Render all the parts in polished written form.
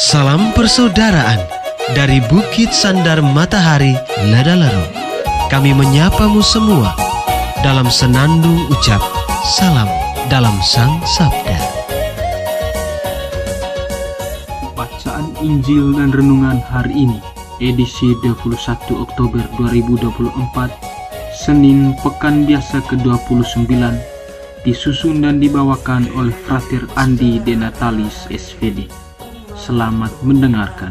Salam persaudaraan dari Bukit Sandar Matahari, Ladalaro. Kami menyapamu semua dalam senandung ucap salam dalam Sang Sabda. Bacaan Injil dan Renungan hari ini, edisi 21 Oktober 2024, Senin Pekan Biasa ke-29, disusun dan dibawakan oleh Frater Andi De Natalis SVD. Selamat mendengarkan.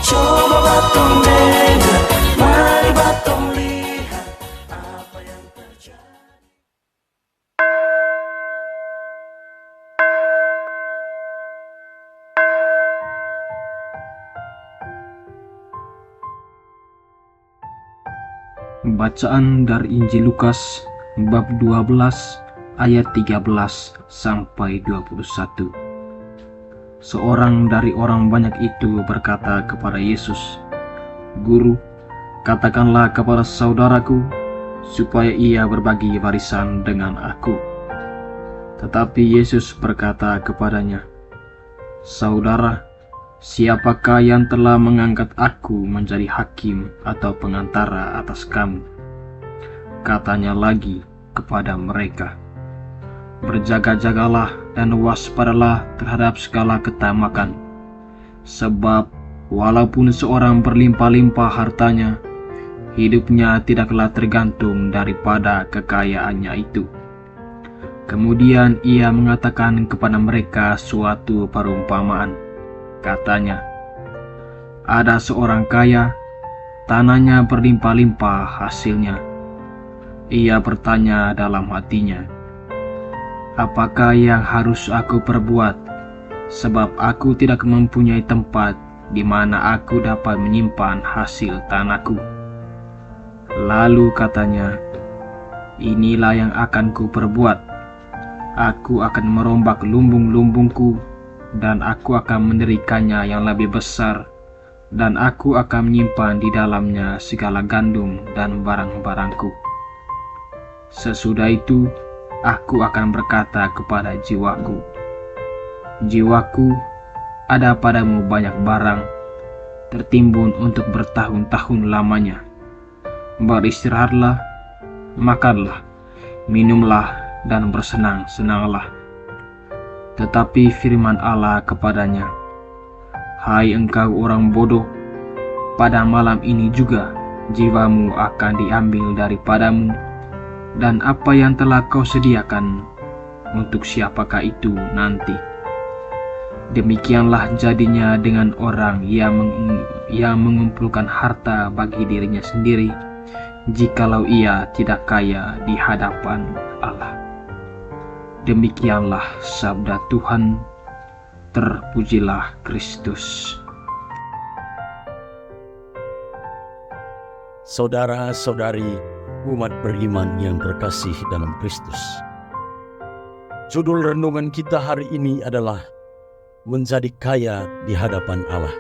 Coba batong dengar, mari batong lihat apa yang terjadi. Bacaan dari Injil Lukas bab 12 ayat 13 sampai 21. Seorang dari orang banyak itu berkata kepada Yesus, "Guru, katakanlah kepada saudaraku supaya ia berbagi warisan dengan aku." Tetapi Yesus berkata kepadanya, "Saudara, siapakah yang telah mengangkat aku menjadi hakim atau pengantara atas kamu?" Katanya lagi kepada mereka, "Berjaga-jagalah dan waspadalah terhadap segala ketamakan. Sebab walaupun seorang berlimpah-limpah hartanya, hidupnya tidaklah tergantung daripada kekayaannya itu." Kemudian ia mengatakan kepada mereka suatu perumpamaan. Katanya, "Ada seorang kaya, tanahnya berlimpah-limpah hasilnya. Ia bertanya dalam hatinya, 'Apakah yang harus aku perbuat? Sebab aku tidak mempunyai tempat di mana aku dapat menyimpan hasil tanahku.' Lalu katanya, 'Inilah yang akan kuperbuat. Aku akan merombak lumbung-lumbungku, dan aku akan mendirikannya yang lebih besar, dan aku akan menyimpan di dalamnya segala gandum dan barang-barangku. Sesudah itu, aku akan berkata kepada jiwaku, jiwaku, ada padamu banyak barang, tertimbun untuk bertahun-tahun lamanya. Beristirahatlah, makanlah, minumlah, dan bersenang-senanglah.' Tetapi firman Allah kepadanya, 'Hai engkau orang bodoh, pada malam ini juga jiwamu akan diambil daripadamu, dan apa yang telah kau sediakan, untuk siapakah itu nanti?' Demikianlah jadinya dengan orang yang mengumpulkan harta bagi dirinya sendiri, jikalau ia tidak kaya di hadapan Allah." Demikianlah sabda Tuhan. Terpujilah Kristus. Saudara-saudari umat beriman yang terkasih dalam Kristus, judul renungan kita hari ini adalah menjadi kaya di hadapan Allah.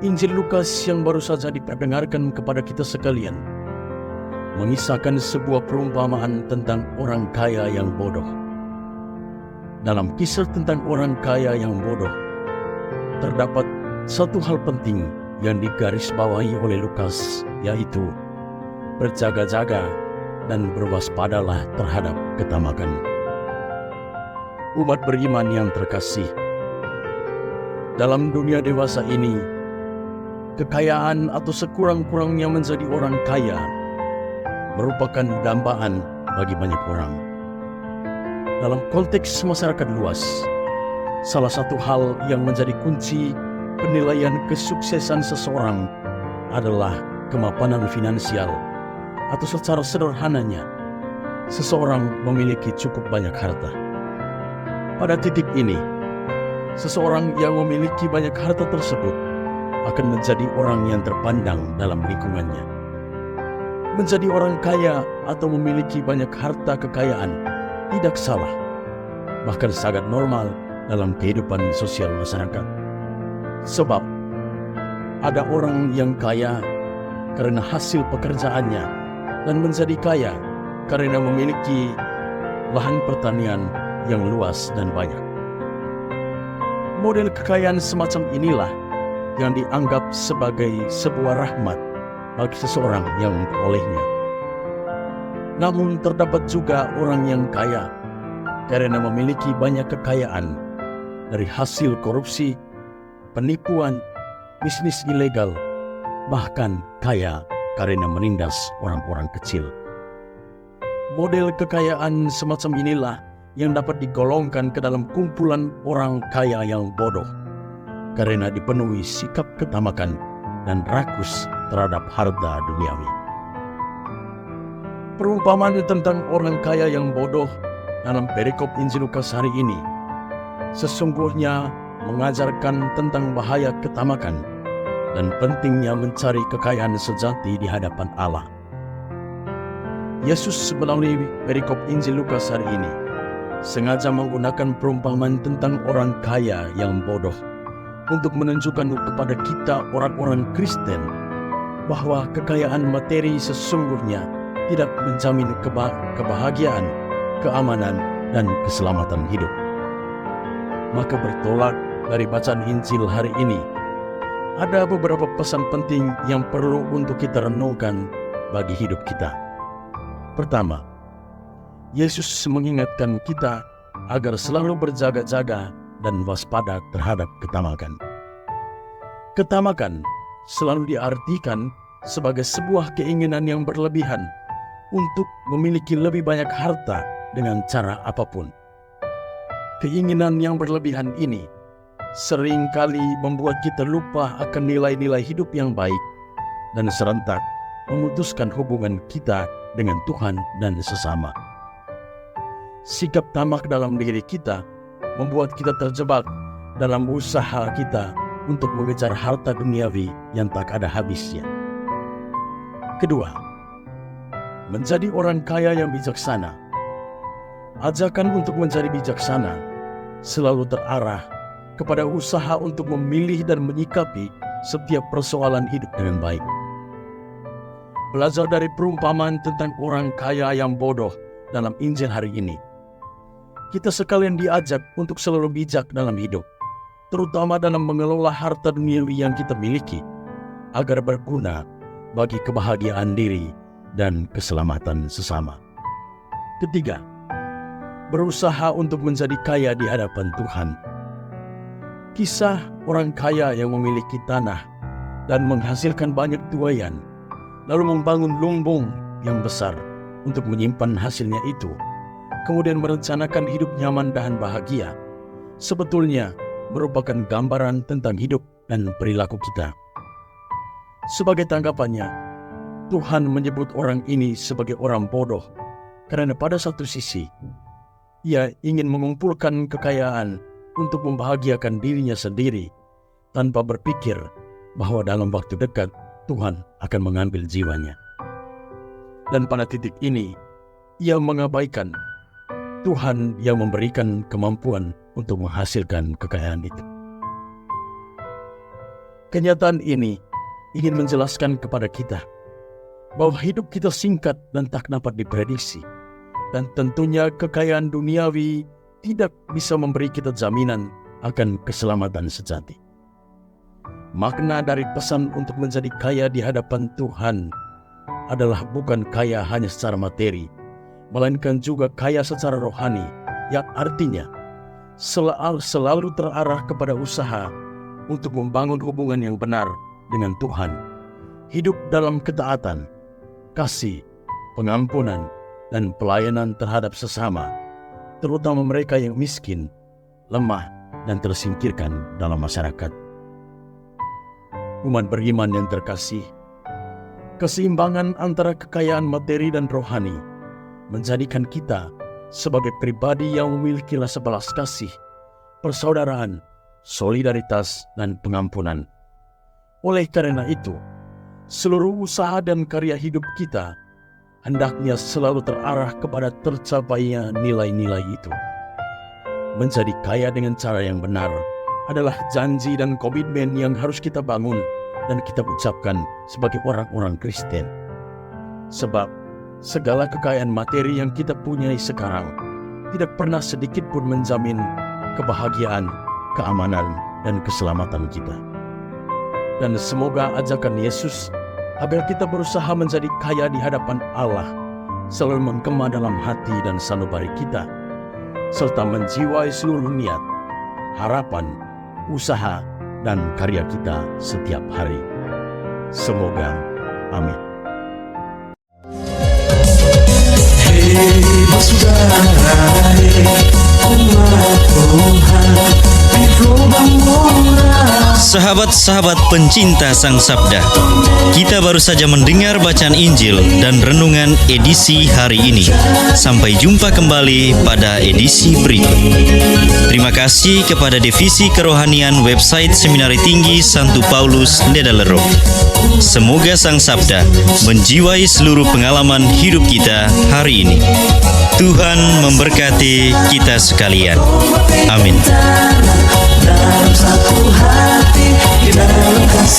Injil Lukas yang baru saja diperdengarkan kepada kita sekalian mengisahkan sebuah perumpamaan tentang orang kaya yang bodoh. Dalam kisah tentang orang kaya yang bodoh, terdapat satu hal penting yang digarisbawahi oleh Lukas, yaitu berjaga-jaga dan berwaspadalah terhadap ketamakan. Umat beriman yang terkasih, dalam dunia dewasa ini, kekayaan atau sekurang-kurangnya menjadi orang kaya merupakan dambaan bagi banyak orang. Dalam konteks masyarakat luas, salah satu hal yang menjadi kunci penilaian kesuksesan seseorang adalah kemapanan finansial, atau secara sederhananya, seseorang memiliki cukup banyak harta. Pada titik ini, seseorang yang memiliki banyak harta tersebut akan menjadi orang yang terpandang dalam lingkungannya. Menjadi orang kaya atau memiliki banyak harta kekayaan tidak salah, bahkan sangat normal dalam kehidupan sosial masyarakat. Sebab ada orang yang kaya karena hasil pekerjaannya dan menjadi kaya karena memiliki lahan pertanian yang luas dan banyak. Model kekayaan semacam inilah yang dianggap sebagai sebuah rahmat bagi seseorang yang memperolehnya. Namun terdapat juga orang yang kaya karena memiliki banyak kekayaan dari hasil korupsi, penipuan, bisnis ilegal, bahkan kaya karena menindas orang-orang kecil. Model kekayaan semacam inilah yang dapat digolongkan ke dalam kumpulan orang kaya yang bodoh karena dipenuhi sikap ketamakan dan rakus terhadap harta duniawi. Perumpamaan tentang orang kaya yang bodoh dalam perikop Injil Lukas hari ini sesungguhnya mengajarkan tentang bahaya ketamakan dan pentingnya mencari kekayaan sejati di hadapan Allah. Yesus melalui perikop Injil Lukas hari ini sengaja menggunakan perumpamaan tentang orang kaya yang bodoh untuk menunjukkan kepada kita orang-orang Kristen bahwa kekayaan materi sesungguhnya tidak menjamin kebahagiaan, keamanan, dan keselamatan hidup. Maka bertolak dari bacaan Injil hari ini, ada beberapa pesan penting yang perlu untuk kita renungkan bagi hidup kita. Pertama, Yesus mengingatkan kita agar selalu berjaga-jaga dan waspada terhadap ketamakan. Ketamakan selalu diartikan sebagai sebuah keinginan yang berlebihan untuk memiliki lebih banyak harta dengan cara apapun. Keinginan yang berlebihan ini seringkali membuat kita lupa akan nilai-nilai hidup yang baik dan serentak memutuskan hubungan kita dengan Tuhan dan sesama. Sikap tamak dalam diri kita membuat kita terjebak dalam usaha kita untuk mengejar harta duniawi yang tak ada habisnya. Kedua, menjadi orang kaya yang bijaksana. Ajakan untuk menjadi bijaksana selalu terarah kepada usaha untuk memilih dan menyikapi setiap persoalan hidup dengan baik. Belajar dari perumpamaan tentang orang kaya yang bodoh dalam Injil hari ini, kita sekalian diajak untuk selalu bijak dalam hidup, terutama dalam mengelola harta duniawi yang kita miliki, agar berguna bagi kebahagiaan diri dan keselamatan sesama. Ketiga, berusaha untuk menjadi kaya di hadapan Tuhan. Kisah orang kaya yang memiliki tanah dan menghasilkan banyak tuaian, lalu membangun lumbung yang besar untuk menyimpan hasilnya itu, kemudian merencanakan hidup nyaman dan bahagia, sebetulnya merupakan gambaran tentang hidup dan perilaku kita. Sebagai tanggapannya, Tuhan menyebut orang ini sebagai orang bodoh karena pada satu sisi, ia ingin mengumpulkan kekayaan untuk membahagiakan dirinya sendiri tanpa berpikir bahwa dalam waktu dekat Tuhan akan mengambil jiwanya. Dan pada titik ini, ia mengabaikan Tuhan yang memberikan kemampuan untuk menghasilkan kekayaan itu. Kenyataan ini ingin menjelaskan kepada kita bahwa hidup kita singkat dan tak dapat diprediksi, dan tentunya kekayaan duniawi tidak bisa memberi kita jaminan akan keselamatan sejati. Makna dari pesan untuk menjadi kaya di hadapan Tuhan adalah bukan kaya hanya secara materi, melainkan juga kaya secara rohani, yang artinya selalu terarah kepada usaha untuk membangun hubungan yang benar dengan Tuhan, hidup dalam ketaatan, kasih, pengampunan, dan pelayanan terhadap sesama, terutama mereka yang miskin, lemah, dan tersingkirkan dalam masyarakat. Umat beriman yang terkasih, keseimbangan antara kekayaan materi dan rohani menjadikan kita sebagai pribadi yang memiliki rasa balas kasih, persaudaraan, solidaritas, dan pengampunan. Oleh karena itu, seluruh usaha dan karya hidup kita hendaknya selalu terarah kepada tercapainya nilai-nilai itu. Menjadi kaya dengan cara yang benar adalah janji dan komitmen yang harus kita bangun dan kita ucapkan sebagai orang-orang Kristen. Sebab segala kekayaan materi yang kita punyai sekarang tidak pernah sedikit pun menjamin kebahagiaan, keamanan, dan keselamatan kita. Dan semoga ajakan Yesus agar kita berusaha menjadi kaya di hadapan Allah selalu menggema dalam hati dan sanubari kita, serta menjiwai seluruh niat, harapan, usaha, dan karya kita setiap hari. Semoga. Amin. Hei saudara, umat Tuhan di gelombang murah. Sahabat-sahabat pencinta Sang Sabda, kita baru saja mendengar bacaan Injil dan renungan edisi hari ini. Sampai jumpa kembali pada edisi berikut. Terima kasih kepada Divisi Kerohanian website Seminari Tinggi Santo Paulus Ledalero. Semoga Sang Sabda menjiwai seluruh pengalaman hidup kita hari ini. Tuhan memberkati kita sekalian. Amin. Dalam satu hati, di dalam kasih.